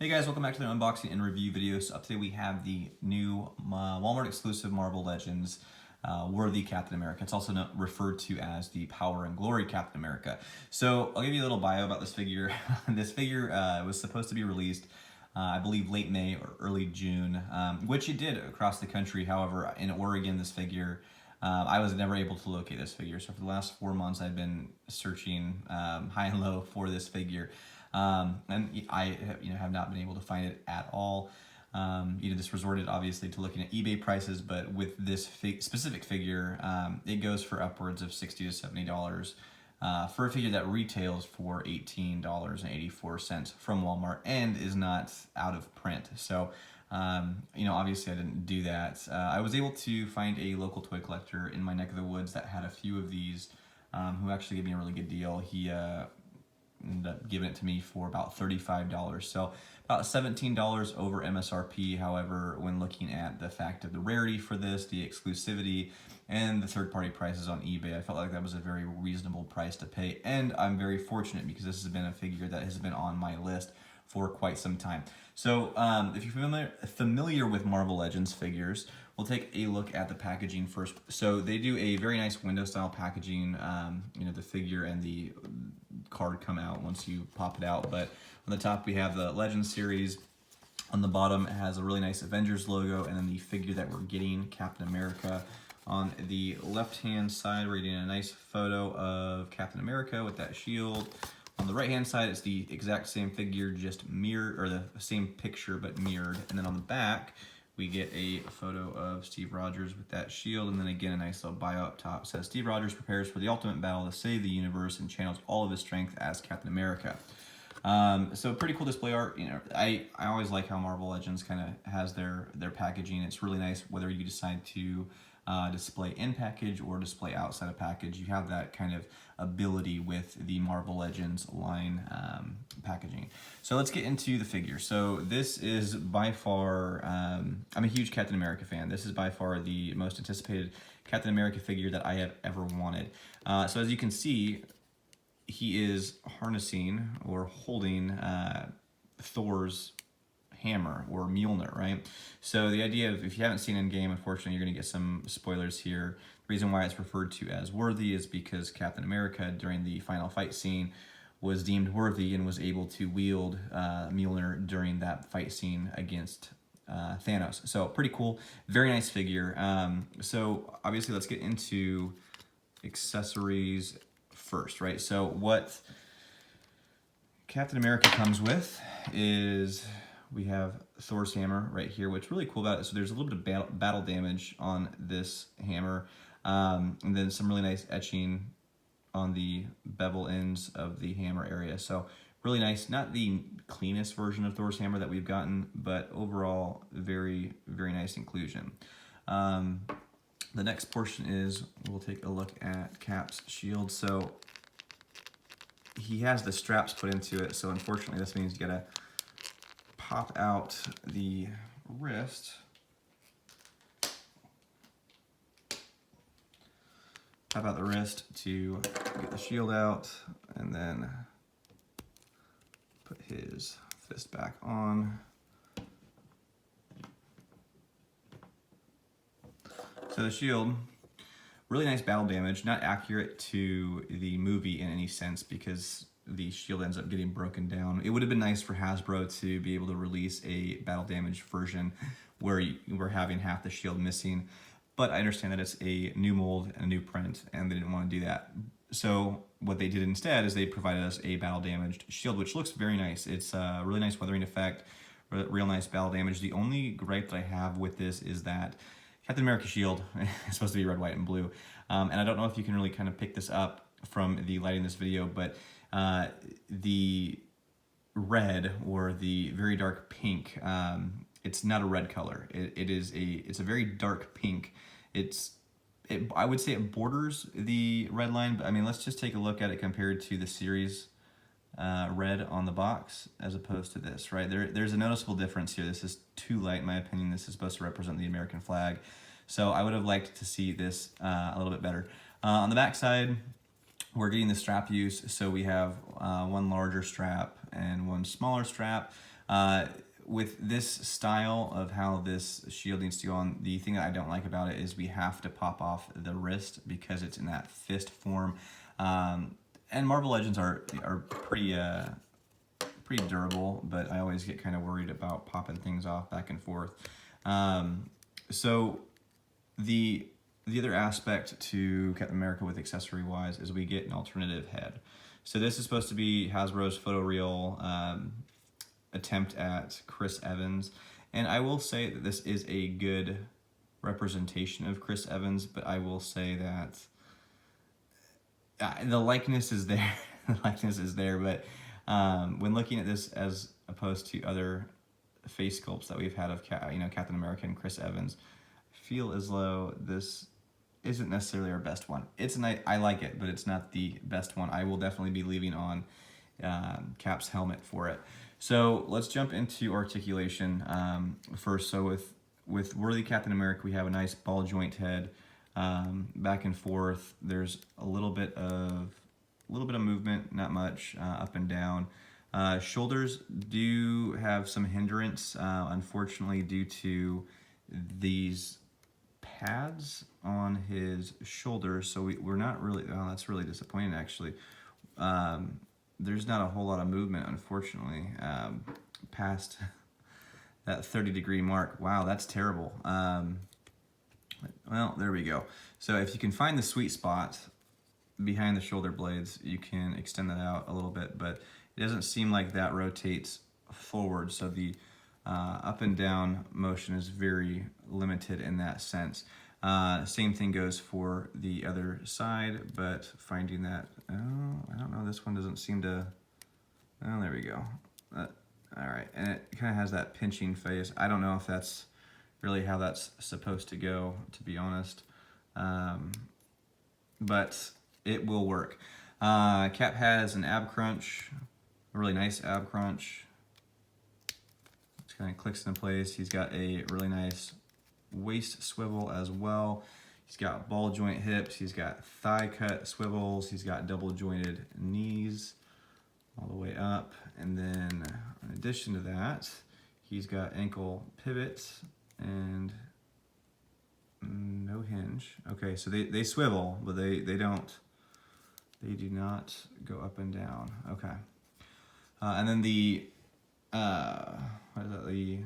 Hey guys, welcome back to the unboxing and review video. So up today we have the new Walmart exclusive Marvel Legends Worthy Captain America. It's also referred to as the Power and Glory Captain America. So I'll give you a little bio about this figure. This figure was supposed to be released I believe late May or early June, which it did across the country. However, in Oregon, this figure, I was never able to locate this figure. So for the last 4 months, I've been searching high and low for this figure. And I have not been able to find it at all. Just resorted obviously to looking at eBay prices, but with this specific figure, it goes for upwards of $60 to $70 for a figure that retails for $18.84 from Walmart and is not out of print. So, obviously I didn't do that. I was able to find a local toy collector in my neck of the woods that had a few of these, who actually gave me a really good deal. He ended up giving it to me for about $35. So about $17 over MSRP. However, when looking at the fact of the rarity for this, the exclusivity, and the third-party prices on eBay, I felt like that was a very reasonable price to pay. And I'm very fortunate because this has been a figure that has been on my list for quite some time. So if you're familiar with Marvel Legends figures, we'll take a look at the packaging first. So they do a very nice window style packaging. The figure and the card come out once you pop it out. But on the top we have the Legends series. On the bottom it has a really nice Avengers logo, and then the figure that we're getting, Captain America. On the left-hand side, we're getting a nice photo of Captain America with that shield. On the right-hand side, it's the exact same figure, just mirrored, or the same picture, but mirrored. And then on the back, we get a photo of Steve Rogers with that shield. And then again, a nice little bio up top. It says, Steve Rogers prepares for the ultimate battle to save the universe and channels all of his strength as Captain America. So pretty cool display art. I always like how Marvel Legends kind of has their packaging. It's really nice whether you decide to display in package or display outside of package. You have that kind of ability with the Marvel Legends line packaging. So let's get into the figure. So this is by far, I'm a huge Captain America fan. This is by far the most anticipated Captain America figure that I have ever wanted. So as you can see, he is harnessing or holding Thor's hammer, or Mjolnir, right? So the idea of, if you haven't seen Endgame, unfortunately, you're going to get some spoilers here. The reason why it's referred to as worthy is because Captain America, during the final fight scene, was deemed worthy and was able to wield Mjolnir during that fight scene against Thanos. So pretty cool, very nice figure. So obviously, let's get into accessories first, right? So what Captain America comes with is, we have Thor's hammer right here. What's really cool about it, so there's a little bit of battle damage on this hammer, and then some really nice etching on the bevel ends of the hammer area. So really nice, not the cleanest version of Thor's hammer that we've gotten, but overall very, very nice inclusion. The next portion is, we'll take a look at Cap's shield. So he has the straps put into it, so unfortunately this means you gotta pop out the wrist. Pop out the wrist to get the shield out, and then put his fist back on. So the shield, really nice battle damage, not accurate to the movie in any sense because the shield ends up getting broken down. It would have been nice for Hasbro to be able to release a battle damage version where we're having half the shield missing, but I understand that it's a new mold and a new print, and they didn't want to do that. So what they did instead is they provided us a battle damaged shield, which looks very nice. It's a really nice weathering effect, real nice battle damage. The only gripe that I have with this is that Captain America shield is supposed to be red, white, and blue, and I don't know if you can really kind of pick this up from the lighting in this video, but the red, or the very dark pink, it's not a red color. It's a very dark pink. I would say it borders the red line, but I mean, let's just take a look at it compared to the series red on the box as opposed to this, right? There's a noticeable difference here. This is too light, in my opinion. This is supposed to represent the American flag. So I would have liked to see this a little bit better. On the back side, we're getting the strap use. So we have one larger strap and one smaller strap. With this style of how this shield needs to go on, the thing that I don't like about it is we have to pop off the wrist because it's in that fist form. And Marvel Legends are pretty pretty durable, but I always get kind of worried about popping things off back and forth. So the other aspect to Captain America with accessory wise is we get an alternative head. So this is supposed to be Hasbro's photoreal attempt at Chris Evans, and I will say that this is a good representation of Chris Evans, but I will say that the likeness is there. The likeness is there, but when looking at this as opposed to other face sculpts that we've had of Captain America and Chris Evans, I feel as though this isn't necessarily our best one. It's nice, I like it, but it's not the best one. I will definitely be leaving on Cap's helmet for it. So let's jump into articulation first. So with Worthy Captain America, we have a nice ball joint head, back and forth. There's a little bit of movement, not much, up and down. Shoulders do have some hindrance, unfortunately, due to these pads on his shoulders. So we're not really, oh, that's really disappointing actually. There's not a whole lot of movement, unfortunately, past that 30-degree mark. Wow, that's terrible. Well, there we go. So if you can find the sweet spot behind the shoulder blades, you can extend that out a little bit, but it doesn't seem like that rotates forward. So the up and down motion is very limited in that sense. Same thing goes for the other side, but finding that, oh, I don't know, this one doesn't seem to, oh, there we go. All right, and it kind of has that pinching face. I don't know if that's really how that's supposed to go, to be honest, but it will work. Cap has an ab crunch, a really nice ab crunch. It kind of clicks into place. He's got a really nice waist swivel as well. He's got ball joint hips. He's got thigh cut swivels. He's got double jointed knees all the way up. And then in addition to that, he's got ankle pivots and no hinge. Okay, so they swivel, but they do not go up and down. Okay. And then the what is that, the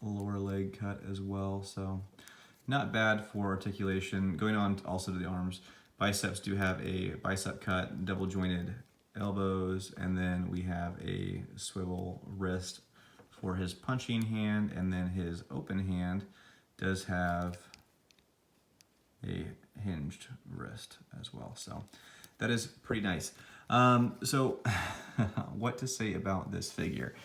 lower leg cut as well, so not bad for articulation. Going on also to the arms, biceps do have a bicep cut, double jointed elbows, and then we have a swivel wrist for his punching hand, and then his open hand does have a hinged wrist as well, so that is pretty nice. So what to say about this figure?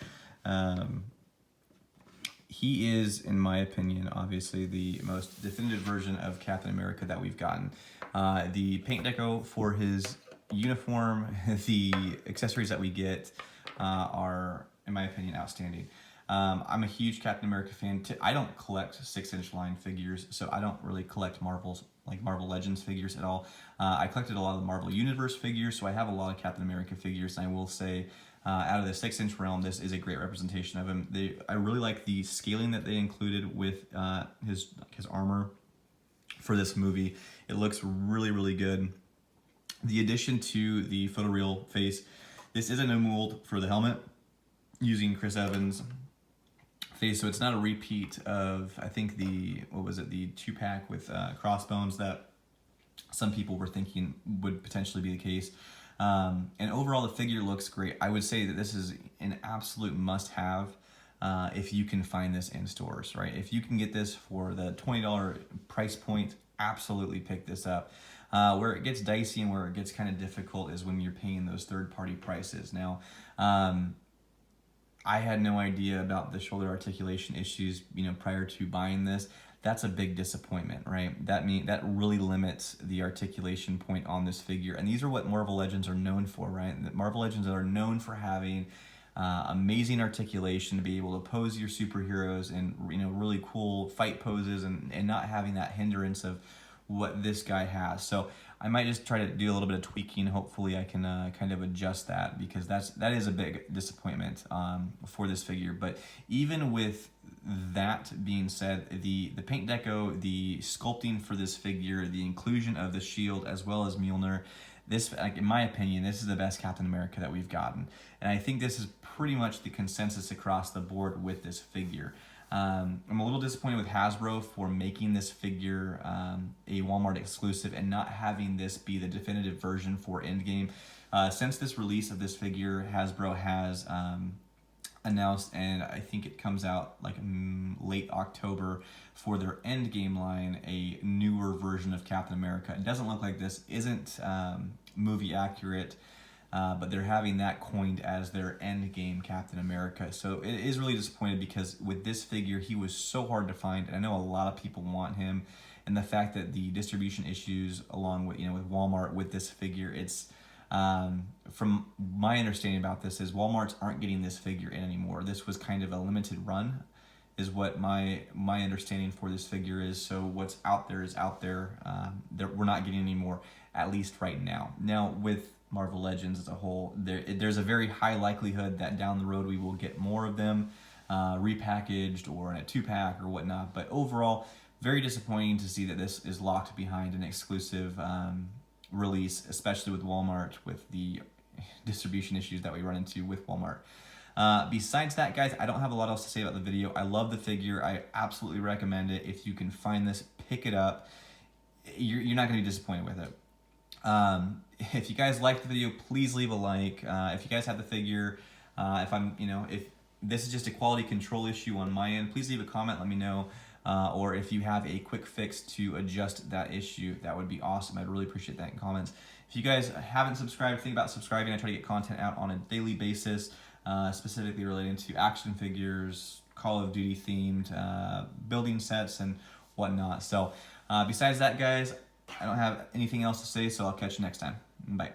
He is, in my opinion, obviously the most definitive version of Captain America that we've gotten. The paint deco for his uniform, the accessories that we get are, in my opinion, outstanding. I'm a huge Captain America fan. I don't collect 6-inch line figures, so I don't really collect Marvel Legends figures at all. I collected a lot of the Marvel Universe figures, so I have a lot of Captain America figures, and I will say, out of the 6-inch realm, this is a great representation of him. I really like the scaling that they included with his armor for this movie. It looks really, really good. The addition to the photoreal face, this is a new mold for the helmet using Chris Evans' face, so it's not a repeat of, I think, the 2-pack with Crossbones that some people were thinking would potentially be the case. And overall, the figure looks great. I would say that this is an absolute must-have if you can find this in stores, right? If you can get this for the $20 price point, absolutely pick this up. Where it gets dicey and where it gets kind of difficult is when you're paying those third-party prices. Now, I had no idea about the shoulder articulation issues, prior to buying this. That's a big disappointment, right? That really limits the articulation point on this figure. And these are what Marvel Legends are known for, right? Marvel Legends are known for having amazing articulation, to be able to pose your superheroes in really cool fight poses and not having that hindrance of what this guy has. So I might just try to do a little bit of tweaking. Hopefully I can kind of adjust that, because that is a big disappointment for this figure. But even with that being said, the paint deco, the sculpting for this figure, the inclusion of the shield as well as Mjolnir, this, like, in my opinion, this is the best Captain America that we've gotten. And I think this is pretty much the consensus across the board with this figure. I'm a little disappointed with Hasbro for making this figure a Walmart exclusive and not having this be the definitive version for Endgame. Since this release of this figure, Hasbro has announced, and I think it comes out like late October, for their Endgame line, a newer version of Captain America. It doesn't look like this, isn't movie accurate, but they're having that coined as their Endgame Captain America. So it is really disappointed, because with this figure, he was so hard to find, and I know a lot of people want him, and the fact that the distribution issues along with, with Walmart with this figure, it's from my understanding about this is Walmarts aren't getting this figure in anymore. This was kind of a limited run, is what my understanding for this figure is. So what's out there is out there. We're not getting any more, at least right now. Now with Marvel Legends as a whole, there's a very high likelihood that down the road we will get more of them repackaged or in a 2-pack or whatnot. But overall, very disappointing to see that this is locked behind an exclusive release, especially with Walmart, with the distribution issues that we run into with Walmart. Besides that, guys, I don't have a lot else to say about the video. I love the figure. I absolutely recommend it. If you can find this, pick it up. You're not going to be disappointed with it. If you guys liked the video, please leave a like. If you guys have the figure, if this is just a quality control issue on my end, please leave a comment, let me know. Or if you have a quick fix to adjust that issue, that would be awesome. I'd really appreciate that in comments. If you guys haven't subscribed, think about subscribing. I try to get content out on a daily basis, specifically relating to action figures, Call of Duty themed, building sets and whatnot. So besides that, guys, I don't have anything else to say, so I'll catch you next time. Bye.